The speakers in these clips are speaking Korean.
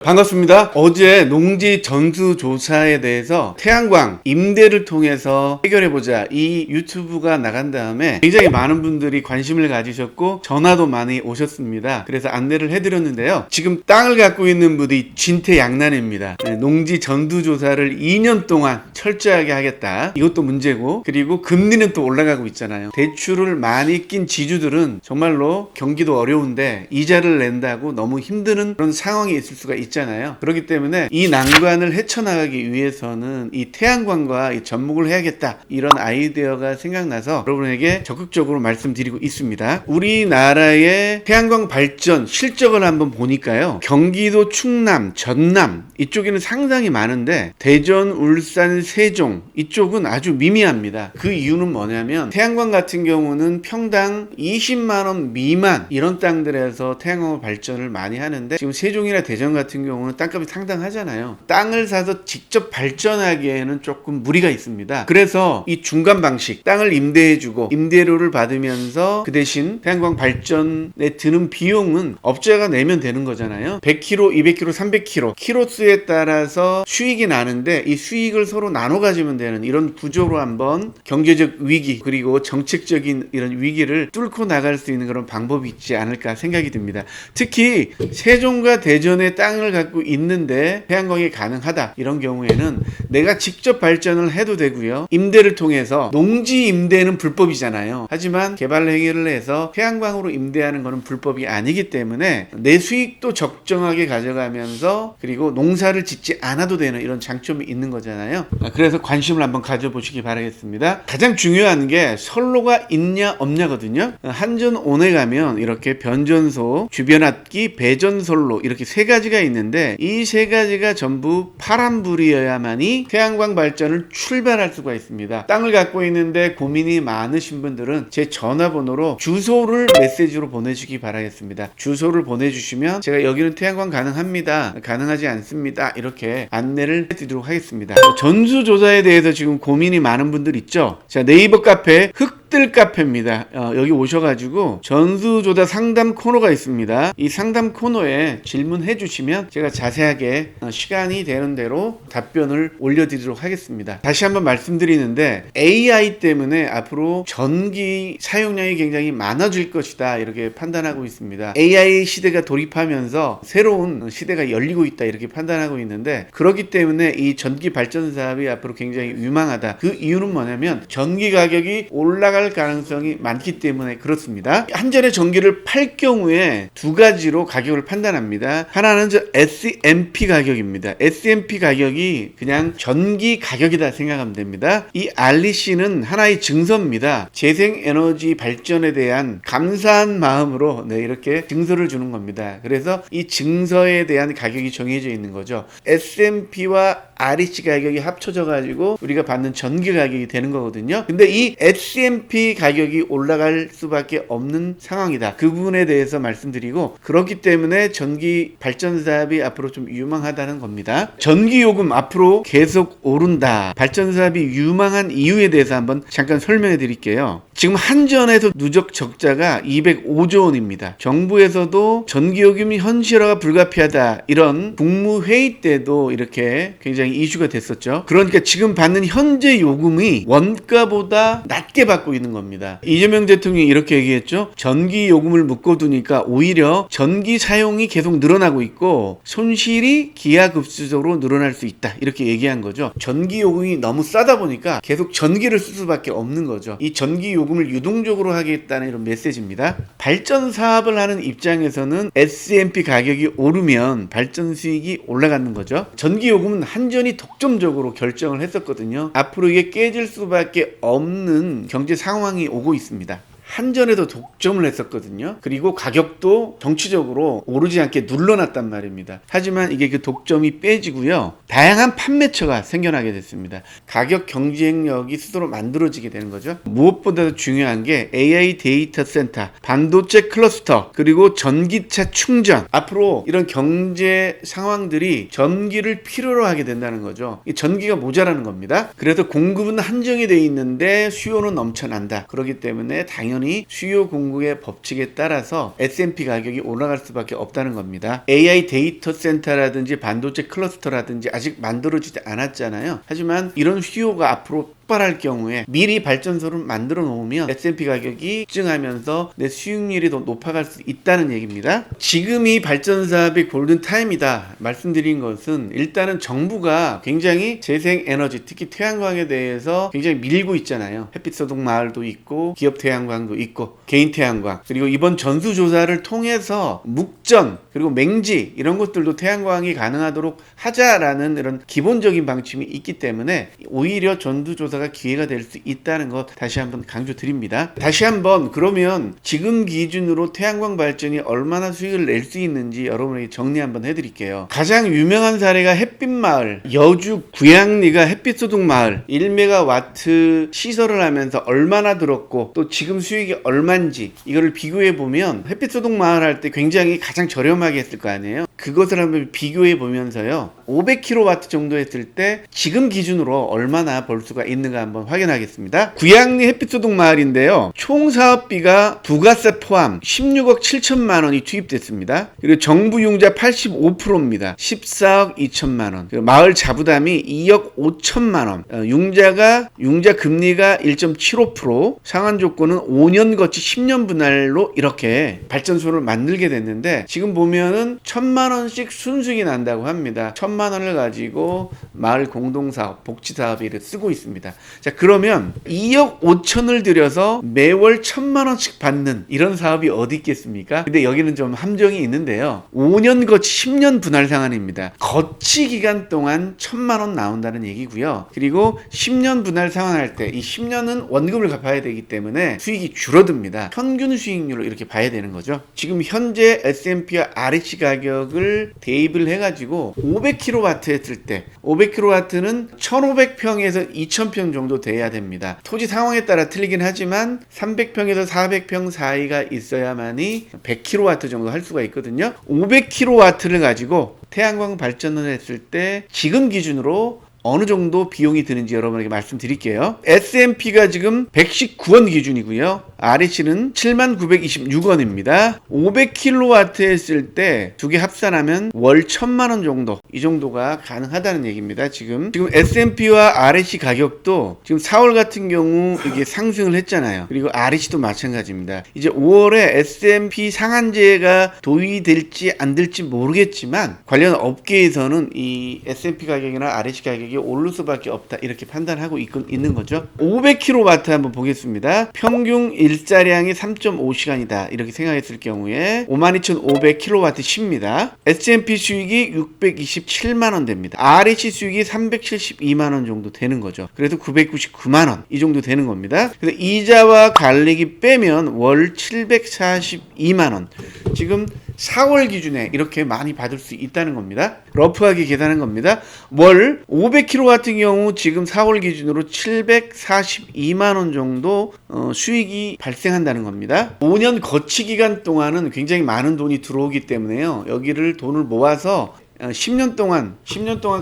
반갑습니다. 어제 농지 전수조사에 대해서 태양광 임대를 통해서 해결해보자 이 유튜브가 나간 다음에 굉장히 많은 분들이 관심을 가지셨고 전화도 많이 오셨습니다. 그래서 안내를 해드렸는데요. 지금 땅을 갖고 있는 분이 진퇴양난입니다. 농지 전수조사를 2년 동안 철저하게 하겠다. 이것도 문제고, 그리고 금리는 또 올라가고 있잖아요. 대출을 많이 낀 지주들은 정말로 경기도 어려운데 이자를 낸다고 너무 힘드는 그런 상황이 있을 수가 있잖아요. 그렇기 때문에 이 난관을 헤쳐나가기 위해서는 이 태양광과 이 접목을 해야겠다, 이런 아이디어가 생각나서 여러분에게 적극적으로 말씀드리고 있습니다. 우리나라의 태양광 발전 실적을 한번 보니까요, 경기도 충남, 전남 이쪽에는 상당히 많은데 대전, 울산, 세종 이쪽은 아주 미미합니다. 그 이유는 뭐냐면 태양광 같은 경우는 평당 20만원 미만 이런 땅들에서 태양광 발전을 많이 하는데, 지금 세종이나 대전 같은 경우는 땅값이 상당하잖아요. 땅을 사서 직접 발전하기에는 조금 무리가 있습니다. 그래서 이 중간 방식, 땅을 임대해주고 임대료를 받으면서 그 대신 태양광 발전에 드는 비용은 업자가 내면 되는 거잖아요. 100kg, 200kg, 300kg 키로수에 따라서 수익이 나는데 이 수익을 서로 나눠 가지면 되는 이런 구조로 한번 경제적 위기 그리고 정책적인 이런 위기를 뚫고 나갈 수 있는 그런 방법이 있지 않을까 생각이 듭니다. 특히 세종과 대전의 땅을 갖고 있는데 태양광이 가능하다, 이런 경우에는 내가 직접 발전을 해도 되고요, 임대를 통해서 농지 임대는 불법이잖아요. 하지만 개발 행위를 해서 태양광으로 임대하는 것은 불법이 아니기 때문에 내 수익도 적정하게 가져가면서 그리고 농사를 짓지 않아도 되는 이런 장점이 있는 거잖아요. 그래서 관심을 한번 가져보시기 바라겠습니다. 가장 중요한 게 선로가 있냐 없냐거든요. 한전온에 가면 이렇게 변전소, 주변압기, 배전선로 이렇게 세 가지가 있는데 이 세 가지가 전부 파란불이어야만이 태양광 발전을 출발할 수가 있습니다. 땅을 갖고 있는데 고민이 많으신 분들은 제 전화번호로 주소를 메시지로 보내주기 바라겠습니다. 주소를 보내주시면 제가 여기는 태양광 가능합니다, 가능하지 않습니다, 이렇게 안내를 해드리도록 하겠습니다. 전수조사에 대해서 지금 고민이 많은 분들 있죠. 자, 네이버 카페 흙들 카페입니다. 여기 오셔가지고 전수조사 상담 코너가 있습니다. 이 상담 코너에 질문해 주시면 제가 자세하게 시간이 되는 대로 답변을 올려드리도록 하겠습니다. 다시 한번 말씀드리는데 AI 때문에 앞으로 전기 사용량이 굉장히 많아질 것이다, 이렇게 판단하고 있습니다. AI 시대가 돌입하면서 새로운 시대가 열리고 있다, 이렇게 판단하고 있는데, 그렇기 때문에 이 전기 발전 사업이 앞으로 굉장히 유망하다. 그 이유는 뭐냐면 전기 가격이 올라갈 가능성이 많기 때문에 그렇습니다. 한전의 전기를 팔 경우에 두 가지로 가격을 판단합니다. 하나는 SMP 가격입니다. SMP 가격이 그냥 전기 가격이다 생각하면 됩니다. 이 REC는 하나의 증서입니다. 재생에너지 발전에 대한 감사한 마음으로 이렇게 증서를 주는 겁니다. 그래서 이 증서에 대한 가격이 정해져 있는 거죠. SMP와 REC 가격이 합쳐져 가지고 우리가 받는 전기 가격이 되는 거거든요. 근데 이 SMP 가격이 올라갈 수밖에 없는 상황이다. 그 부분에 대해서 말씀드리고, 그렇기 때문에 전기 발전 사업이 앞으로 좀 유망하다는 겁니다. 전기 요금 앞으로 계속 오른다. 발전 사업이 유망한 이유에 대해서 한번 잠깐 설명해 드릴게요. 지금 한전에서 누적 적자가 205조 원입니다. 정부에서도 전기 요금이 현실화가 불가피하다, 이런 국무회의 때도 이렇게 굉장히 이슈가 됐었죠. 그러니까 지금 받는 현재 요금이 원가보다 낮게 받고 있는 겁니다. 이재명 대통령이 이렇게 얘기했죠. 전기 요금을 묶어두니까 오히려 전기 사용이 계속 늘어나고 있고 손실이 기하급수적으로 늘어날 수 있다, 이렇게 얘기한 거죠. 전기 요금이 너무 싸다 보니까 계속 전기를 쓸 수밖에 없는 거죠. 이 전기 요금을 유동적으로 하겠다는 이런 메시지입니다. 발전 사업을 하는 입장에서는 SMP 가격이 오르면 발전 수익이 올라가는 거죠. 전기 요금은 한전이 독점적으로 결정을 했었거든요. 앞으로 이게 깨질 수밖에 없는 경제 상황이 오고 있습니다. 한전에도 독점을 했었거든요. 그리고 가격도 정치적으로 오르지 않게 눌러놨단 말입니다. 하지만 이게 그 독점이 빼지고요, 다양한 판매처가 생겨나게 됐습니다. 가격 경쟁력이 스스로 만들어지게 되는 거죠. 무엇보다도 중요한 게 AI 데이터 센터, 반도체 클러스터, 그리고 전기차 충전. 앞으로 이런 경제 상황들이 전기를 필요로 하게 된다는 거죠. 이 전기가 모자라는 겁니다. 그래서 공급은 한정이 돼 있는데 수요는 넘쳐난다. 그렇기 때문에 당연히 당연히 수요 공급의 법칙에 따라서 S&P 가격이 올라갈 수밖에 없다는 겁니다. AI 데이터 센터라든지 반도체 클러스터라든지 아직 만들어지지 않았잖아요. 하지만 이런 수요가 앞으로 폭발할 경우에 미리 발전소를 만들어 놓으면 S&P 가격이 급증하면서 내 수익률이 더 높아갈 수 있다는 얘기입니다. 지금이 발전사업의 골든타임이다 말씀드린 것은 일단은 정부가 굉장히 재생에너지 특히 태양광에 대해서 굉장히 밀고 있잖아요. 햇빛소득 마을도 있고 기업 태양광도 있고 개인 태양광, 그리고 이번 전수조사를 통해서 묵전 그리고 맹지 이런 것들도 태양광이 가능하도록 하자라는 이런 기본적인 방침이 있기 때문에 오히려 전수조사가 기회가 될 수 있다는 것 다시 한번 강조드립니다. 다시 한번 그러면 지금 기준으로 태양광 발전이 얼마나 수익을 낼 수 있는지 여러분에게 정리 한번 해드릴게요. 가장 유명한 사례가 햇빛마을, 여주 구양리가 햇빛소득 마을 1메가와트 시설을 하면서 얼마나 들었고 또 지금 수익이 얼마인지 이거를 비교해 보면 햇빛소득 마을 할 때 굉장히 가장 저렴하게 했을 거 아니에요. 그것을 한번 비교해 보면서요 500kW 정도 했을 때 지금 기준으로 얼마나 벌 수가 있는가 한번 확인하겠습니다. 구양리 햇빛소득 마을인데요, 총 사업비가 부가세 포함 16억 7천만 원이 투입됐습니다. 그리고 정부 융자 85%입니다. 14억 2천만 원. 그리고 마을 자부담이 2억 5천만 원. 융자 금리가 1.75%, 상한 조건은 5년 거치 10년 분할로 이렇게 발전소를 만들게 됐는데 지금 보면은 1,000만 원씩 순수익이 난다고 합니다. 1,000만 원을 가지고 마을 공동사업, 복지사업에 쓰고 있습니다. 자, 그러면 2억 5천을 들여서 매월 1,000만 원씩 받는 이런 사업이 어디 있겠습니까? 근데 여기는 좀 함정이 있는데요. 5년 거치 10년 분할 상환입니다. 거치 기간 동안 1,000만 원 나온다는 얘기고요. 그리고 10년 분할 상환할 때 이 10년은 원금을 갚아야 되기 때문에 수익이 줄어듭니다. 평균 수익률로 이렇게 봐야 되는 거죠. 지금 현재 S&P와 REC 가격을 대입을 해가지고 500kW 했을 때 500kW는 1,500평에서 2,000평 정도 돼야 됩니다. 토지 상황에 따라 틀리긴 하지만 300평에서 400평 사이가 있어야만이 100kW 정도 할 수가 있거든요. 500kW를 가지고 태양광 발전을 했을 때 지금 기준으로 어느 정도 비용이 드는지 여러분에게 말씀드릴게요. S&P가 지금 119원 기준이고요. REC는 7926원입니다. 500kW 했을 때 두 개 합산하면 월 1,000만 원 정도, 이 정도가 가능하다는 얘기입니다. 지금 S&P와 REC 가격도 지금 4월 같은 경우 이게 상승을 했잖아요. 그리고 REC도 마찬가지입니다. 이제 5월에 S&P 상한제가 도입될지 안 될지 모르겠지만 관련 업계에서는 이 S&P 가격이나 REC 가격이 오를 수밖에 없다 이렇게 판단하고 있는 거죠. 500kW 한번 보겠습니다. 평균 일자량이 3.5시간이다 이렇게 생각했을 경우에 52,500kW 쉽니다. S&P 수익이 627만원 됩니다. REC 수익이 372만원 정도 되는 거죠. 그래서 999만원 이 정도 되는 겁니다. 그래서 이자와 관리비 빼면 월 742만원, 지금 4월 기준에 이렇게 많이 받을 수 있다는 겁니다. 러프하게 계산한 겁니다. 월 500kW 같은 경우 지금 4월 기준으로 742만원 정도 수익이 발생한다는 겁니다. 5년 거치 기간 동안은 굉장히 많은 돈이 들어오기 때문에요. 여기를 돈을 모아서 10년 동안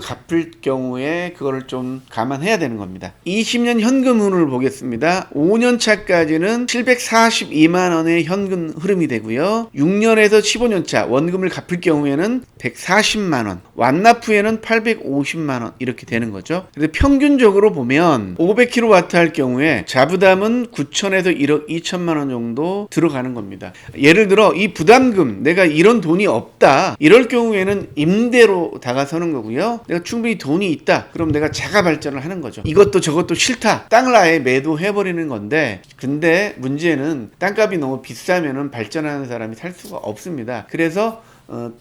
갚을 경우에 그거를 좀 감안해야 되는 겁니다. 20년 현금흐름을 보겠습니다. 5년 차까지는 742만 원의 현금 흐름이 되고요. 6년에서 15년 차 원금을 갚을 경우에는 140만 원, 완납 후에는 850만 원 이렇게 되는 거죠. 그래서 평균적으로 보면 500kW 할 경우에 자부담은 9천에서 1억 2천만 원 정도 들어가는 겁니다. 예를 들어 이 부담금, 내가 이런 돈이 없다 이럴 경우에는 임대로 다가서는 거고요. 내가 충분히 돈이 있다 그럼 내가 자가 발전을 하는 거죠. 이것도 저것도 싫다, 땅을 아예 매도해버리는 건데, 근데 문제는 땅값이 너무 비싸면은 발전하는 사람이 살 수가 없습니다. 그래서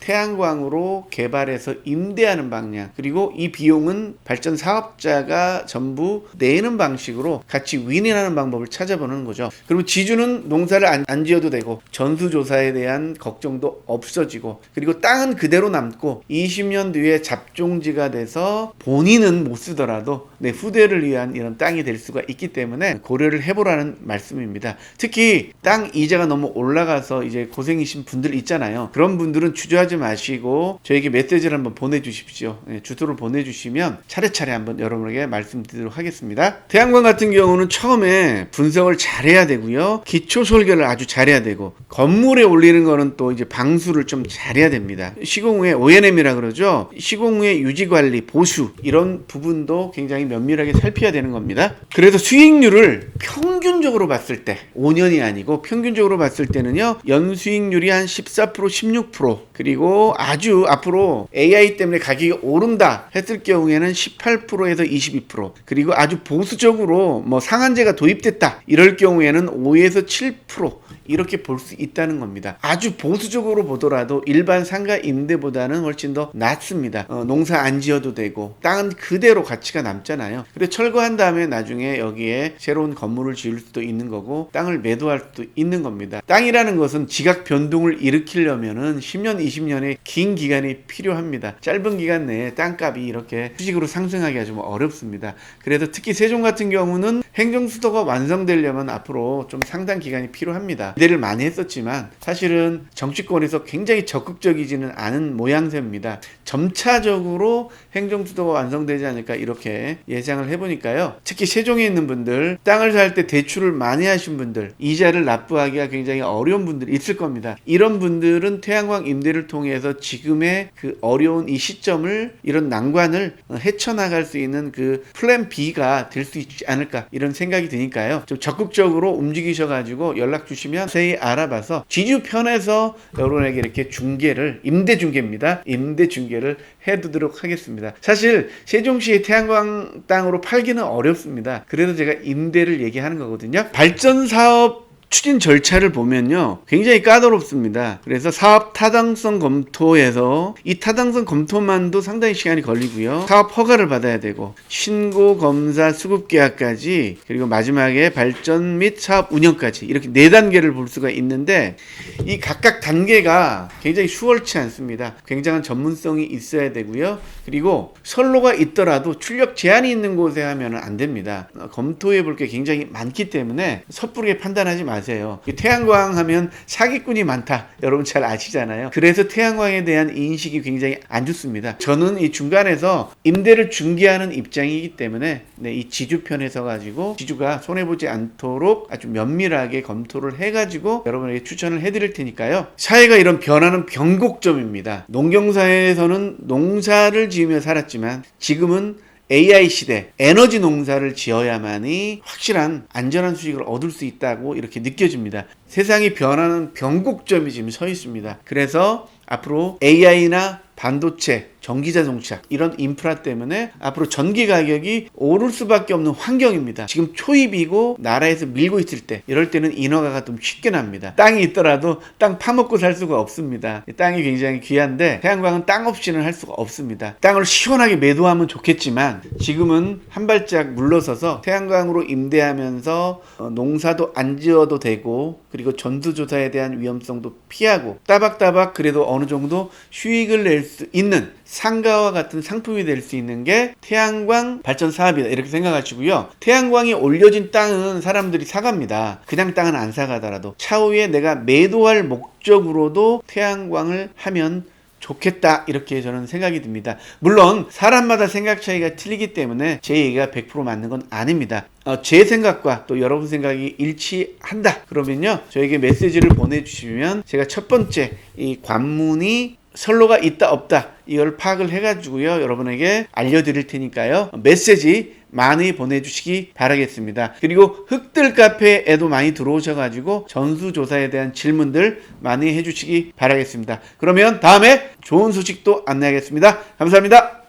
태양광으로 개발해서 임대하는 방향, 그리고 이 비용은 발전 사업자가 전부 내는 방식으로 같이 윈윈하는 방법을 찾아보는 거죠. 그리고 지주는 농사를 안 지어도 되고 전수조사에 대한 걱정도 없어지고, 그리고 땅은 그대로 남고 20년 뒤에 잡종지가 돼서 본인은 못 쓰더라도 내 후대를 위한 이런 땅이 될 수가 있기 때문에 고려를 해보라는 말씀입니다. 특히 땅 이자가 너무 올라가서 이제 고생이신 분들 있잖아요. 그런 분들은 주저하지 마시고 저에게 메시지를 한번 보내주십시오. 주소를 보내주시면 차례차례 한번 여러분에게 말씀드리도록 하겠습니다. 태양광 같은 경우는 처음에 분석을 잘해야 되고요. 기초 설계를 아주 잘해야 되고, 건물에 올리는 거는 또 이제 방수를 좀 잘해야 됩니다. 시공 후에 O&M이라 그러죠. 시공 후에 유지 관리, 보수 이런 부분도 굉장히 면밀하게 살펴야 되는 겁니다. 그래서 수익률을 평균적으로 봤을 때 5년이 아니고 평균적으로 봤을 때는요, 연수익률이 한 14%, 16%, 그리고 아주 앞으로 AI 때문에 가격이 오른다 했을 경우에는 18%에서 22%, 그리고 아주 보수적으로 뭐 상한제가 도입됐다 이럴 경우에는 5에서 7% 이렇게 볼 수 있다는 겁니다. 아주 보수적으로 보더라도 일반 상가 임대보다는 훨씬 더 낫습니다. 농사 안 지어도 되고 땅은 그대로 가치가 남잖아요. 그래서 철거한 다음에 나중에 여기에 새로운 건물을 지을 수도 있는 거고 땅을 매도할 수도 있는 겁니다. 땅이라는 것은 지각 변동을 일으키려면은 10년, 20년의 긴 기간이 필요합니다. 짧은 기간 내에 땅값이 이렇게 수직으로 상승하기가 좀 어렵습니다. 그래서 특히 세종 같은 경우는 행정수도가 완성되려면 앞으로 좀 상당 기간이 필요합니다. 기대를 많이 했었지만 사실은 정치권에서 굉장히 적극적이지는 않은 모양새입니다. 점차적으로 행정수도가 완성되지 않을까 이렇게 예상을 해보니까요. 특히 세종에 있는 분들, 땅을 살 때 대출을 많이 하신 분들, 이자를 납부하기가 굉장히 어려운 분들이 있을 겁니다. 이런 분들은 태양광 임대를 통해서 지금의 그 어려운 이 시점을, 이런 난관을 헤쳐나갈 수 있는 그 플랜 B가 될 수 있지 않을까 이런 생각이 드니까요. 좀 적극적으로 움직이셔가지고 연락 주시면 자세히 알아봐서 지주편에서 여러분에게 이렇게 중개를, 임대 중개입니다. 임대 중개를 해두도록 하겠습니다. 사실 세종시의 태양광 땅으로 팔기는 어렵습니다. 그래서 제가 임대를 얘기하는 거거든요. 발전 사업 추진 절차를 보면요, 굉장히 까다롭습니다. 그래서 사업 타당성 검토에서 이 타당성 검토만도 상당히 시간이 걸리고요. 사업 허가를 받아야 되고, 신고, 검사, 수급 계약까지, 그리고 마지막에 발전 및 사업 운영까지 이렇게 4단계를 볼 수가 있는데, 이 각각 단계가 굉장히 수월치 않습니다. 굉장한 전문성이 있어야 되고요. 그리고 선로가 있더라도 출력 제한이 있는 곳에 하면 안 됩니다. 검토해 볼 게 굉장히 많기 때문에 섣부르게 판단하지 마세요. 태양광 하면 사기꾼이 많다, 여러분 잘 아시잖아요. 그래서 태양광에 대한 인식이 굉장히 안 좋습니다. 저는 이 중간에서 임대를 중개하는 입장이기 때문에 이 지주편에서 가지고 지주가 손해보지 않도록 아주 면밀하게 검토를 해가지고 여러분에게 추천을 해드릴 테니까요. 사회가 이런 변화는 변곡점입니다. 농경사회에서는 농사를 지으며 살았지만 지금은 AI 시대, 에너지 농사를 지어야만이 확실한 안전한 수익을 얻을 수 있다고 이렇게 느껴집니다. 세상이 변하는 변곡점이 지금 서 있습니다. 그래서 앞으로 AI나 반도체, 전기자동차 이런 인프라 때문에 앞으로 전기 가격이 오를 수밖에 없는 환경입니다. 지금 초입이고 나라에서 밀고 있을 때, 이럴 때는 인허가가 좀 쉽게 납니다. 땅이 있더라도 땅 파먹고 살 수가 없습니다. 땅이 굉장히 귀한데 태양광은 땅 없이는 할 수가 없습니다. 땅을 시원하게 매도하면 좋겠지만 지금은 한 발짝 물러서서 태양광으로 임대하면서 농사도 안 지어도 되고, 그리고 전수조사에 대한 위험성도 피하고 따박따박 그래도 어느 정도 수익을 낼 수 있는 상가와 같은 상품이 될 수 있는 게 태양광 발전 사업이다, 이렇게 생각하시고요. 태양광이 올려진 땅은 사람들이 사갑니다. 그냥 땅은 안 사가더라도 차후에 내가 매도할 목적으로도 태양광을 하면 좋겠다, 이렇게 저는 생각이 듭니다. 물론 사람마다 생각 차이가 틀리기 때문에 제 얘기가 100% 맞는 건 아닙니다. 제 생각과 또 여러분 생각이 일치한다 그러면요, 저에게 메시지를 보내주시면 제가 첫 번째 이 관문이 선로가 있다 없다 이걸 파악을 해가지고요, 여러분에게 알려드릴 테니까요, 메시지 많이 보내주시기 바라겠습니다. 그리고 흑들 카페에도 많이 들어오셔가지고 전수조사에 대한 질문들 많이 해주시기 바라겠습니다. 그러면 다음에 좋은 소식도 안내하겠습니다. 감사합니다.